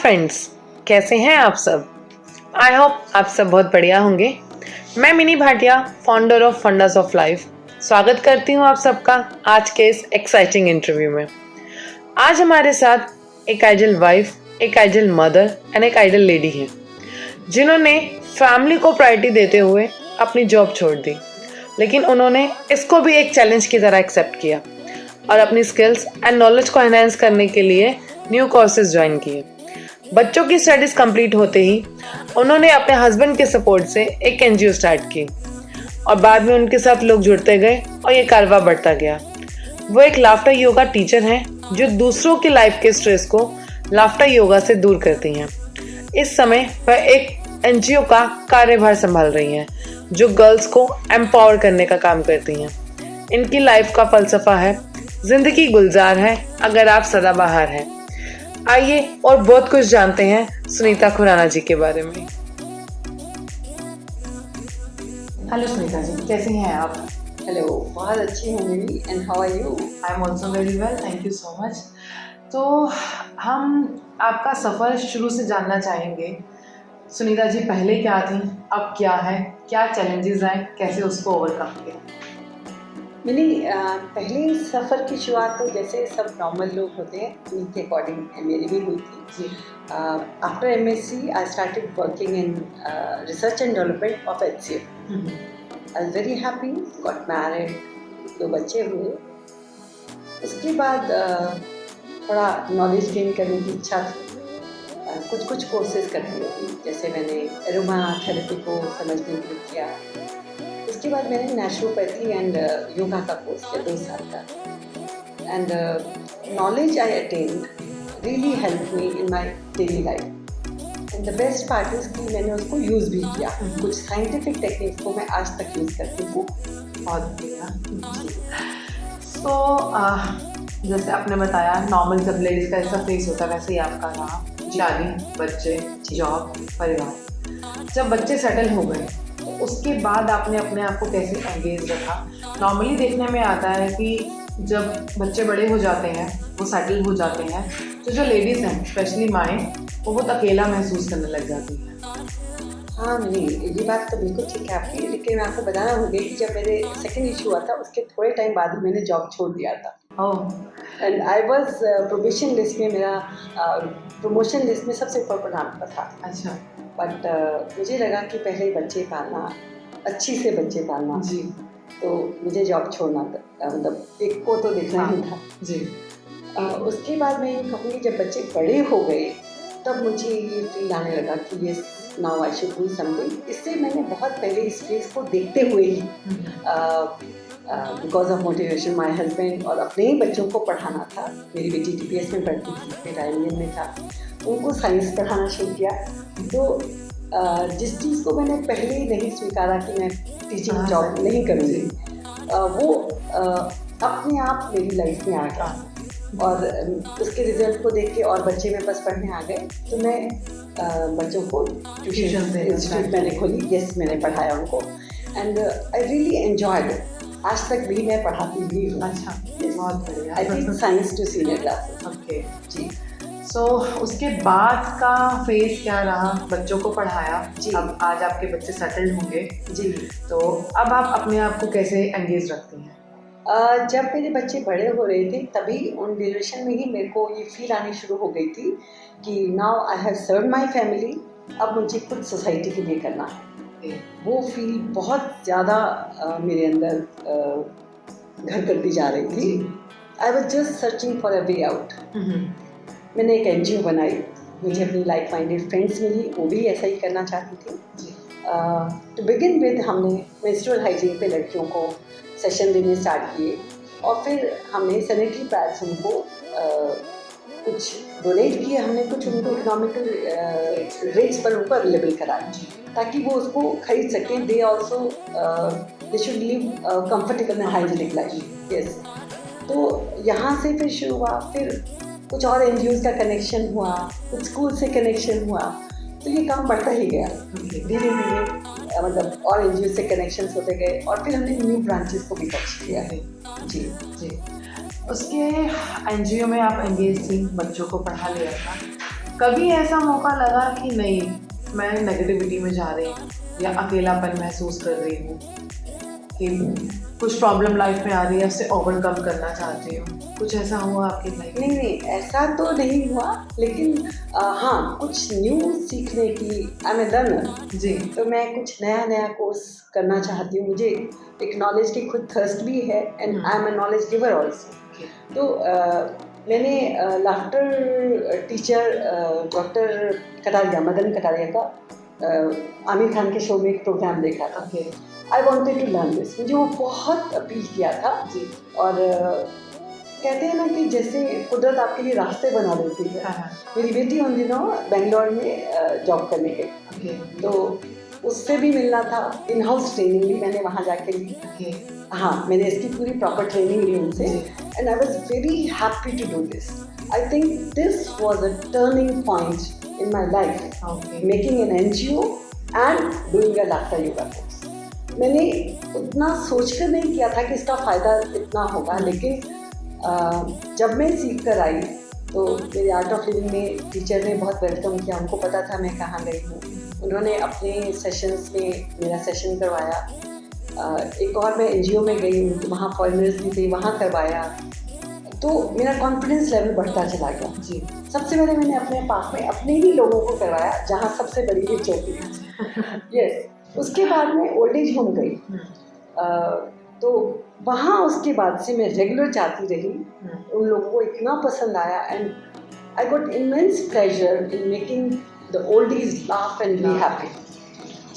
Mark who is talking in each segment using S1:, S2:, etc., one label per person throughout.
S1: Friends, कैसे हैं आप सब। आई होप आप सब बहुत बढ़िया होंगे। मैं mini Bhatia, founder of fundas of life, स्वागत करती हूँ आप सबका आज के इस एक्साइटिंग इंटरव्यू में। आज हमारे साथ एक आइडियल वाइफ, एक आइडियल मदर एंड एक आइडियल लेडी है, जिन्होंने फैमिली को प्रायोरिटी देते हुए अपनी जॉब छोड़ दी, लेकिन उन्होंने इसको भी एक चैलेंज की तरह एक्सेप्ट किया और अपनी स्किल्स एंड नॉलेज को एनहांस करने के लिए न्यू कोर्सेज ज्वाइन किए। बच्चों की स्टडीज कंप्लीट होते ही उन्होंने अपने हस्बैंड के सपोर्ट से एक एनजीओ स्टार्ट की और बाद में उनके साथ लोग जुड़ते गए और ये कारवा बढ़ता गया। वो एक लाफ्टर योगा टीचर हैं जो दूसरों की लाइफ के स्ट्रेस को लाफ्टर योगा से दूर करती हैं। इस समय वह एक एनजीओ का कार्यभार संभाल रही हैं जो गर्ल्स को एम्पावर करने का काम करती हैं। इनकी लाइफ का फलसफा है, जिंदगी गुलजार है अगर आप सदाबहार हैं। आइए और बहुत कुछ जानते हैं सुनीता खुराना जी के बारे में। हेलो सुनीता जी, कैसी हैं आप?
S2: हेलो, बहुत अच्छी हूँ मेरी। And how are you?
S1: I am also very well, thank you so much. तो हम आपका सफ़र शुरू से जानना चाहेंगे। सुनीता जी पहले क्या थी, अब क्या है, क्या चैलेंजेस आए, कैसे उसको ओवरकम किया?
S2: मैंने पहले सफ़र की शुरुआत तो जैसे सब नॉर्मल लोग होते हैं उनके अकॉर्डिंग मेरी भी हुई थी। After MSc I started working in research and development of HCL। I was very happy, got married, 2 बच्चे हुए। उसके बाद थोड़ा नॉलेज गेन करने की इच्छा थी, कुछ कोर्सेज करती रही। जैसे मैंने एरोमा थेरेपी को समझने के लिए किया। उसके बाद मैंने नेचुरोपैथी एंड योगा का कोर्स किया 2 साल का। And knowledge I attend really help me in my daily life. And the best part is कि मैंने उसको यूज़ भी किया। कुछ साइंटिफिक टेक्निक्स को मैं आज तक यूज़ करती हूँ।
S1: बहुत बढ़िया। तो जैसे आपने बताया, नॉर्मल जब लेडीज़ का ऐसा फेस होता है वैसे ही आपका रहा। शादी, बच्चे, जॉब, परिवार। जब बच्चे सेटल हो गए तो उसके बाद आपने अपने आप को कैसे एंगेज रखा? नॉर्मली देखने में आता है कि जब बच्चे बड़े हो जाते हैं, वो सेटल हो जाते हैं, तो जो लेडीज़ हैं, स्पेशली माएँ, वो बहुत अकेला महसूस करने लग जाती हैं।
S2: हाँ, नहीं, ये बात तो बिल्कुल ठीक है आपकी। लेकिन मैं आपको बताना होगी कि जब मेरे सेकेंड इशू हुआ था उसके थोड़े टाइम बाद ही मैंने जॉब छोड़ दिया था। And I was probation list में, मेरा प्रमोशन लिस्ट में सबसे ऊपर नाम पर था।
S1: अच्छा।
S2: बट मुझे लगा कि पहले बच्चे पालना, अच्छी से बच्चे पालना
S1: जी।
S2: तो मुझे जॉब छोड़ना मतलब एक को तो देखना ही था
S1: जी।
S2: उसके बाद मैं ये कहूँगी जब बच्चे बड़े हो गए तब मुझे ये फील आने लगा कि ये now I should do something. इससे मैंने बहुत पहले इस फेस को देखते हुए ही because of motivation my husband और अपने ही बच्चों को पढ़ाना था। मेरी बेटी TPS में पढ़ती थी, बेटा इंडियन में था, उनको साइंस पढ़ाना शुरू किया। तो जिस चीज़ को मैंने पहले ही नहीं स्वीकारा कि मैं टीचिंग जॉब नहीं करूँगी, वो अपने आप मेरी लाइफ में आ गया। और उसके रिजल्ट को देख के और बच्चे मेरे पास पढ़ने आ गए तो मैं बच्चों को ट्यूशन इंस्टीट्यूट मैंने खोली। यस, मैंने पढ़ाया उनको एंड आई रियली एन्जॉयड। आज तक भी मैं पढ़ाती भी हूँ।
S1: अच्छा, बहुत बढ़िया।
S2: I teach science to senior classes.
S1: Okay
S2: जी।
S1: सो उसके बाद का फेज क्या रहा? बच्चों को पढ़ाया
S2: जी।
S1: अब आज आपके बच्चे सेटल्ड होंगे
S2: जी।
S1: तो अब आप अपने आप को कैसे एंगेज रखती हैं?
S2: जब मेरे बच्चे बड़े हो रहे थे तभी उन ड्यूरेशन में ही मेरे को ये फील आनी शुरू हो गई थी कि now I have serve my family, अब मुझे कुछ सोसाइटी के लिए करना है। वो फील बहुत ज़्यादा मेरे अंदर घर करती जा रही थी। I was just searching for a way out. मैंने एक NGO बनाई, मुझे अपनी लाइक माइंडेड फ्रेंड्स मिली, वो भी ऐसा ही करना चाहती थी। टू बिगिन विद हमने मेंस्ट्रुअल हाइजीन पे लड़कियों को सेशन देने स्टार्ट किए और फिर हमने सैनिटरी पैड्स उनको कुछ डोनेट किए। हमने कुछ उनको इकोनॉमिकल रेट्स पर उनको अवेलेबल कराए ताकि वो उसको खरीद सकें। They also they should live comfortable and hygienic life. Yes, तो यहाँ से फिर शुरू हुआ। फिर कुछ और NGOs का कनेक्शन हुआ, कुछ स्कूल से कनेक्शन हुआ, तो ये काम बढ़ता ही गया धीरे धीरे। मतलब और NGO से कनेक्शंस होते गए और फिर हमने न्यू ब्रांचेस को भी टच किया है। जी जी।
S1: उसके NGO में आप एंगेज थी, बच्चों को पढ़ा लिया था, कभी ऐसा मौका लगा कि नहीं मैं नेगेटिविटी में जा रही हूँ या अकेलापन महसूस कर रही हूँ कि कुछ प्रॉब्लम लाइफ में आ रही है उससे ओवरकम करना चाहती हूँ, कुछ ऐसा हुआ आपकी लाइफ में?
S2: नहीं, ऐसा तो नहीं हुआ, लेकिन हाँ, कुछ न्यू सीखने की, आई एम ए लर्नर
S1: जी।
S2: तो मैं कुछ नया कोर्स करना चाहती हूँ। मुझे एक नॉलेज की खुद थर्स्ट भी है and I am a knowledge giver also. तो मैंने laughter teacher doctor Kataria, Madan Kataria का आमिर खान के शो में एक प्रोग्राम देखा था। I wanted to learn this, मुझे वो बहुत अपील किया था जी। और कहते हैं ना कि जैसे कुदरत आपके लिए रास्ते बना देती है। मेरी बेटी उन दिनों बेंगलोर में जॉब करने गई, तो उससे भी मिलना था। इन हाउस ट्रेनिंग भी मैंने वहाँ जाके ली। हाँ, मैंने इसकी पूरी प्रॉपर ट्रेनिंग ली उनसे and I was very happy to do this. I think this was a turning point in my life, making an NGO and doing a laughter yoga course. मैंने उतना सोचकर नहीं किया था कि इसका फ़ायदा इतना होगा, लेकिन जब मैं सीख कर आई तो मेरे आर्ट ऑफ लिविंग में टीचर ने बहुत वेलकम किया। उनको पता था मैं कहाँ गई हूँ, उन्होंने अपने सेशंस में मेरा सेशन करवाया। एक और मैं NGO में गई, वहाँ फॉरेनर्स भी थे, वहाँ करवाया, तो मेरा कॉन्फिडेंस लेवल बढ़ता चला गया जी। सबसे पहले मैंने अपने पास में अपने ही लोगों को करवाया, जहाँ सबसे बड़ी ये चौकी थी। यस, उसके बाद में ओल्ड एज होम गई, तो वहाँ उसके बाद से मैं रेगुलर जाती रही। उन लोगों को इतना पसंद आया and I got immense pleasure in making the oldies laugh and be happy.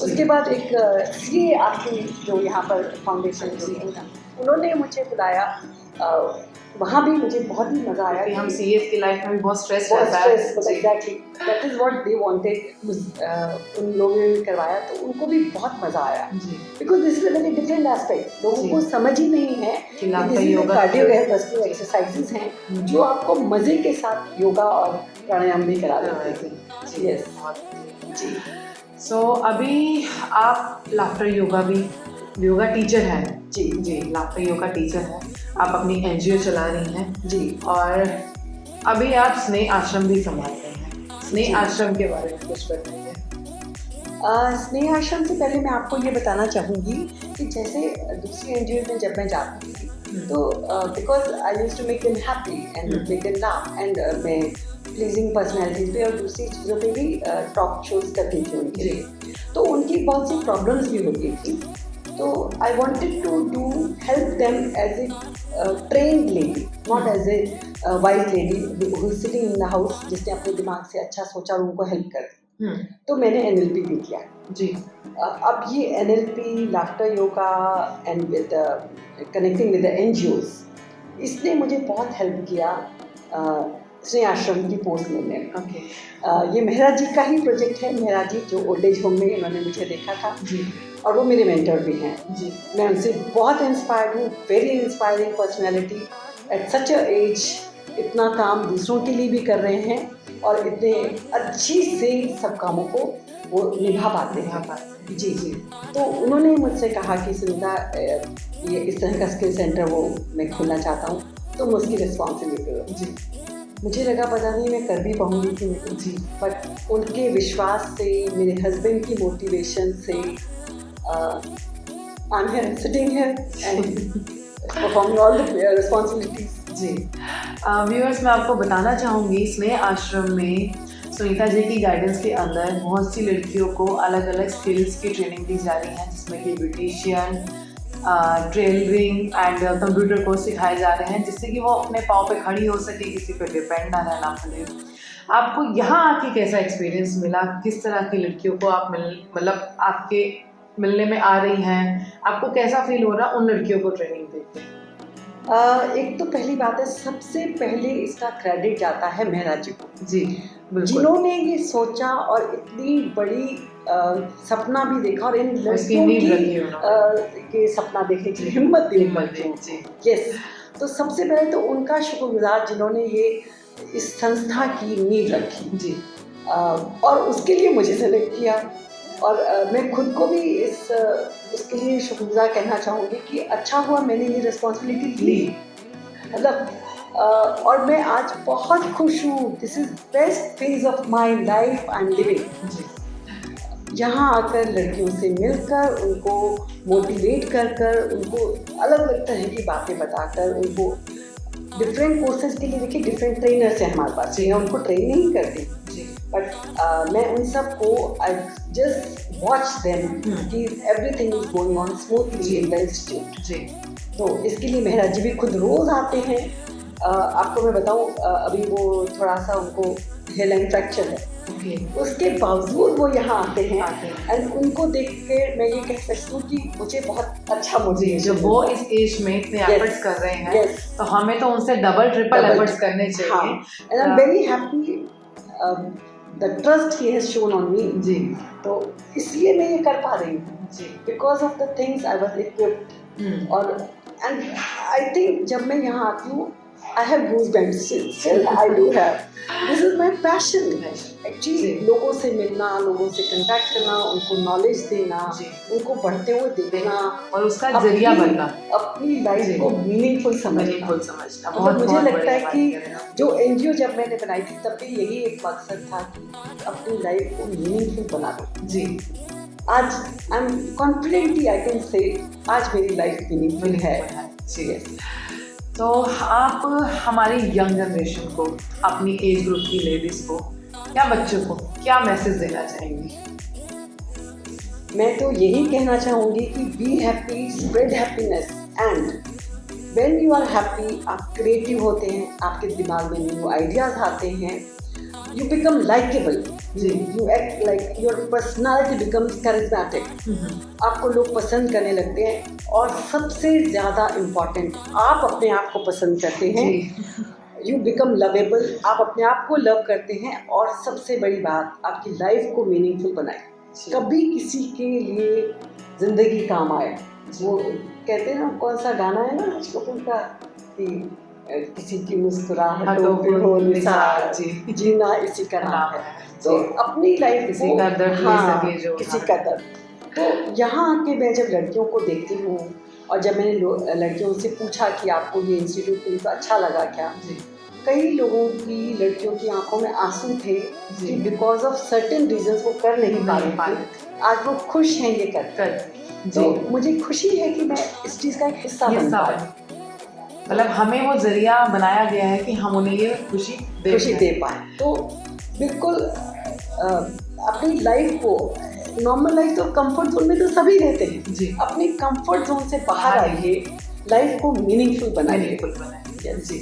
S2: उसके बाद एक CA आपकी जो यहाँ पर फाउंडेशन थी, उन्होंने मुझे बुलाया। वहाँ भी मुझे बहुत ही मज़ा आया कि
S1: हम CAs की लाइफ में भी बहुत स्ट्रेस रहता है।
S2: Exactly, that is what they wanted. उन लोगों ने करवाया तो उनको भी बहुत मज़ा आया, because this is a very different aspect. लोगों को समझ ही नहीं है कि कार्डियोवैस्कुलर एक्सरसाइजेस हैं जो आपको मज़े के साथ योगा और प्राणायाम भी करा देते हैं। यस जी।
S1: सो अभी आप लाफ्टर योगा टीचर हैं जी, लाफ्टर योगा टीचर हैं, आप अपनी NGO चला रही हैं जी, और अभी आप स्नेह आश्रम भी संभालते हैं। स्नेह आश्रम के बारे में कुछ बताइए।
S2: स्नेह आश्रम से पहले मैं आपको ये बताना चाहूँगी कि जैसे दूसरी NGO में जब मैं जाती थी तो because I used to make them happy and make them laugh and मैं प्लीजिंग पर्सनैलिटीज पे और दूसरी चीज़ों पे भी टॉक शोज करती थी उनके लिए, तो उनकी बहुत सी प्रॉब्लम्स भी होती थी। तो I wanted to help them as a trained lady, not as a white lady who is sitting in the house, जिसने अपने दिमाग से अच्छा सोचा और उनको हेल्प कर दी। तो मैंने NLP भी किया जी। अब ये NLP, laughter yoga and with connecting with the NGOs, इसने मुझे बहुत हेल्प किया स्नेह आश्रम की पोस्ट लेने में। ये मेहरा जी का ही प्रोजेक्ट है। मेहरा जी जो ओल्ड एज होम में उन्होंने मुझे देखा था जी, और वो मेरे मेंटर भी हैं जी। मैं उनसे बहुत इंस्पायर्ड हूँ, very inspiring personality at such a age. इतना काम दूसरों के लिए भी कर रहे हैं और इतने अच्छी से सब कामों को वो निभा पाते हैं जी। तो उन्होंने मुझसे कहा कि सुनीता, ये इस तरह का स्किल सेंटर वो मैं खोलना चाहता हूँ, तो मैं उसकी रिस्पॉन्सिबिलिटी लो जी। मुझे लगा पता नहीं मैं कर भी पाऊँगी कि नहीं जी, बट उनके विश्वास से, मेरे हस्बैंड की मोटिवेशन से I'm here, sitting here and performing all the responsibilities जी।
S1: व्यूअर्स, मैं आपको बताना चाहूँगी स्नेह आश्रम में सुनीता जी की गाइडेंस के अंदर बहुत सी लड़कियों को अलग अलग स्किल्स की ट्रेनिंग दी जा रही है, जिसमें कि beautician, tailoring and computer course सिखाए जा रहे हैं, जिससे कि वो अपने पाँव पे खड़ी हो सके, किसी पे डिपेंड ना रहना पड़े। आपको यहाँ आके कैसा एक्सपीरियंस मिला? किस तरह की लड़कियों को आप मतलब आपके मिलने में आ रही हैं, आपको कैसा फील हो रहा उन लड़कियों को ट्रेनिंग देके?
S2: एक तो पहली बात है, सबसे पहले इसका क्रेडिट जाता है मेहरा जी को
S1: जी,
S2: जिन्होंने ये सोचा और इतनी बड़ी सपना भी देखा और इन लड़कियों की सपना देखने की हिम्मत दी। यस, तो सबसे पहले तो उनका शुक्रगुजार जिन्होंने ये इस संस्था की नींव रखी जी, और उसके लिए मुझे सेलेक्ट किया। और मैं खुद को भी उसके लिए शुक्रगुजार कहना चाहूँगी कि अच्छा हुआ मैंने ये रिस्पॉन्सिबिलिटी ली। मतलब और मैं आज बहुत खुश हूँ। This is best phase of my life I am living. यहाँ आकर लड़कियों से मिलकर, उनको मोटिवेट कर उनको अलग अलग तरह की बातें बताकर, उनको डिफरेंट कोर्सेज के लिए, देखिए डिफरेंट ट्रेनर्स हैं हमारे पास, मैं उनको ट्रेन नहीं करती, बट मैं उन सबको आई जस्ट वॉच देम कि everything is going on smoothly in the institute. तो इसके लिए मेहराज जी भी खुद रोज़ आते हैं। आपको मैं बताऊं, अभी वो थोड़ा सा उनको हेयरलाइन फ्रैक्चर है, उसके बावजूद वो यहाँ आते हैं एंड उनको देख के मैं ये कह सकती हूँ कि मुझे बहुत अच्छा मोटिवेशन,
S1: जो वो इस एज में इतने एफर्ट्स कर रहे हैं, तो हमें तो उनसे डबल ट्रिपल एफर्ट्स करने चाहिए।
S2: And I am very happy the trust he has shown on me जी। तो इसलिए मैं ये कर पा रही हूँ जी, because of the things I was equipped. और एंड आई थिंक जब मैं यहाँ आती हूँ, I have goosebumps still, I do have. This is my passion. Actually, लोगों से मिलना, लोगों से कंटैक्ट करना, उनको नॉलेज देना, उनको बढ़ते हुए देखना
S1: और उसका जरिया बनना,
S2: अपनी लाइफ को मीनिंगफुल समझना। मतलब मुझे लगता है कि जो NGO जब मैंने बनाई थी तब भी यही एक मकसद था कि अपनी लाइफ को मीनिंगफुल बना दो जी। आज I am confidently I can say आज मेरी लाइफ मीनिंगफुल है। सीरियस।
S1: तो आप हमारी यंग जनरेशन को, अपनी एज ग्रुप की लेडीज को या बच्चों को क्या मैसेज देना चाहेंगी?
S2: मैं तो यही कहना चाहूँगी कि be happy, spread happiness, and when you are happy आप क्रिएटिव होते हैं, आपके दिमाग में न्यू आइडियाज आते हैं, you become likable, you act like your personality becomes charismatic, आपको लोग पसंद करने लगते हैं। और सबसे ज़्यादा इम्पॉर्टेंट, आप अपने आप को पसंद करते हैं, you become lovable, आप अपने आप को लव करते हैं। और सबसे बड़ी बात, आपकी लाइफ को मीनिंगफुल बनाए, कभी किसी के लिए ज़िंदगी काम आए। वो कहते हैं ना, कौन सा गाना है ना राज कपूर का कि किसी की मुस्कुराहटों पे हो निसार, जीना इसी का नाम है। तो अपनी लाइफ
S1: किसी का दर्द ले सके जो,
S2: किसी का दर्द। तो यहाँ आके मैं जब लड़कियों को देखती हूँ, और जब मैंने लड़कियों से पूछा कि आपको ये इंस्टीट्यूट उनको अच्छा लगा क्या, कई लोगों की, लड़कियों की आंखों में आंसू थे कि बिकॉज ऑफ सर्टेन रीजंस वो कर नहीं पा रही थी, आज वो खुश हैं ये कर। तो मुझे खुशी है कि मैं इस चीज़ का एक हिस्सा बन पाई।
S1: मतलब हमें वो जरिया बनाया गया है कि हम उन्हें ये खुशी दे पाए।
S2: तो बिल्कुल अपनी लाइफ को, नॉर्मल लाइफ तो कंफर्ट जोन में तो सभी रहते हैं जी, अपनी कंफर्ट जोन से बाहर आइए, लाइफ को मीनिंगफुल बनाइए
S1: जी।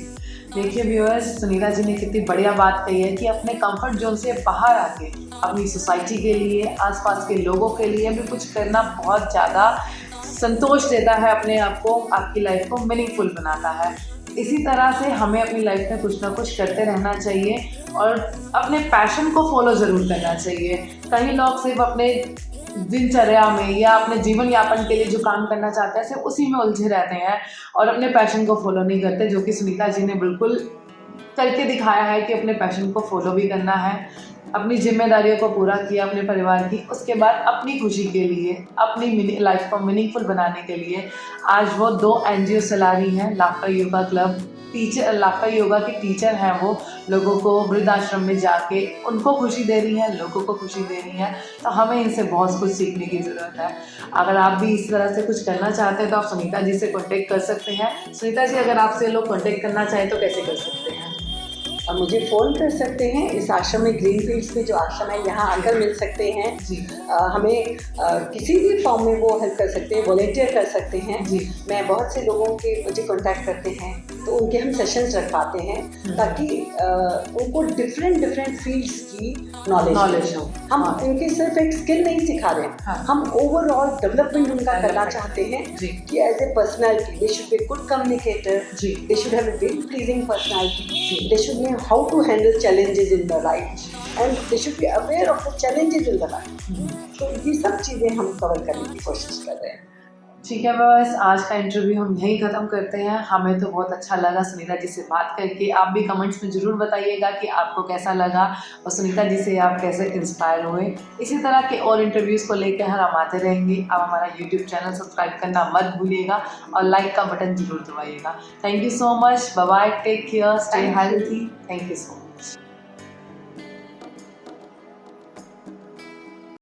S1: देखिए व्यूअर्स, सुनीता जी ने कितनी बढ़िया बात कही है कि अपने कंफर्ट जोन से बाहर आके अपनी सोसाइटी के लिए, आसपास के लोगों के लिए भी कुछ करना बहुत ज़्यादा संतोष देता है, अपने आप को, आपकी लाइफ को मीनिंगफुल बनाता है। इसी तरह से हमें अपनी लाइफ में कुछ ना कुछ करते रहना चाहिए और अपने पैशन को फॉलो ज़रूर करना चाहिए। कई लोग सिर्फ अपने दिनचर्या में या अपने जीवन यापन के लिए जो काम करना चाहते हैं सिर्फ उसी में उलझे रहते हैं और अपने पैशन को फॉलो नहीं करते, जो कि सुनीता जी ने बिल्कुल करके दिखाया है कि अपने पैशन को फॉलो भी करना है, अपनी जिम्मेदारियों को पूरा किया अपने परिवार की, उसके बाद अपनी खुशी के लिए, अपनी लाइफ को मीनिंगफुल बनाने के लिए आज वो 2 NGO चला रही हैं। Laughter yoga club, teacher, laughter yoga की टीचर हैं वो, लोगों को वृद्धाश्रम में जाके उनको खुशी दे रही हैं, लोगों को खुशी दे रही हैं। तो हमें इनसे बहुत कुछ सीखने की ज़रूरत है। अगर आप भी इस तरह से कुछ करना चाहते हैं तो आप सुनीता जी से कॉन्टेक्ट कर सकते हैं। सुनीता जी, अगर आपसे लोग कॉन्टेक्ट करना चाहें तो कैसे कर सकते हैं?
S2: मुझे फ़ोन कर सकते हैं। इस आश्रम में, ग्रीन फील्ड्स में जो आश्रम है, यहाँ आकर मिल सकते हैं जी। हमें किसी भी फॉर्म में वो हेल्प कर सकते हैं, वॉलेंटियर कर सकते हैं जी। मैं बहुत से लोगों के मुझे कांटेक्ट करते हैं तो उनके हम सेशंस रखवाते हैं ताकि उनको डिफरेंट फील्ड्स की नॉलेज हो। हम उनके सिर्फ एक स्किल नहीं सिखा रहे हैं, हम ओवरऑल डेवलपमेंट उनका करना चाहते हैं कि as a personality they should be good communicator, they should have a very pleasing personality, they should know how to handle challenges in their life and they should be aware of the challenges in their life। तो ये सब चीज़ें हम cover करने की कोशिश कर रहे हैं
S1: ठीक है बस आज का इंटरव्यू हम यहीं ख़त्म करते हैं। हमें तो बहुत अच्छा लगा सुनीता जी से बात करके। आप भी कमेंट्स में ज़रूर बताइएगा कि आपको कैसा लगा और सुनीता जी से आप कैसे इंस्पायर हुए। इसी तरह के और इंटरव्यूज़ को लेकर हम आते रहेंगे। आप हमारा यूट्यूब चैनल सब्सक्राइब करना मत भूलिएगा और लाइक का बटन ज़रूर दबाइएगा। Thank you so much, bye bye, take care, stay
S2: Thank you.
S1: Healthy, thank you so much.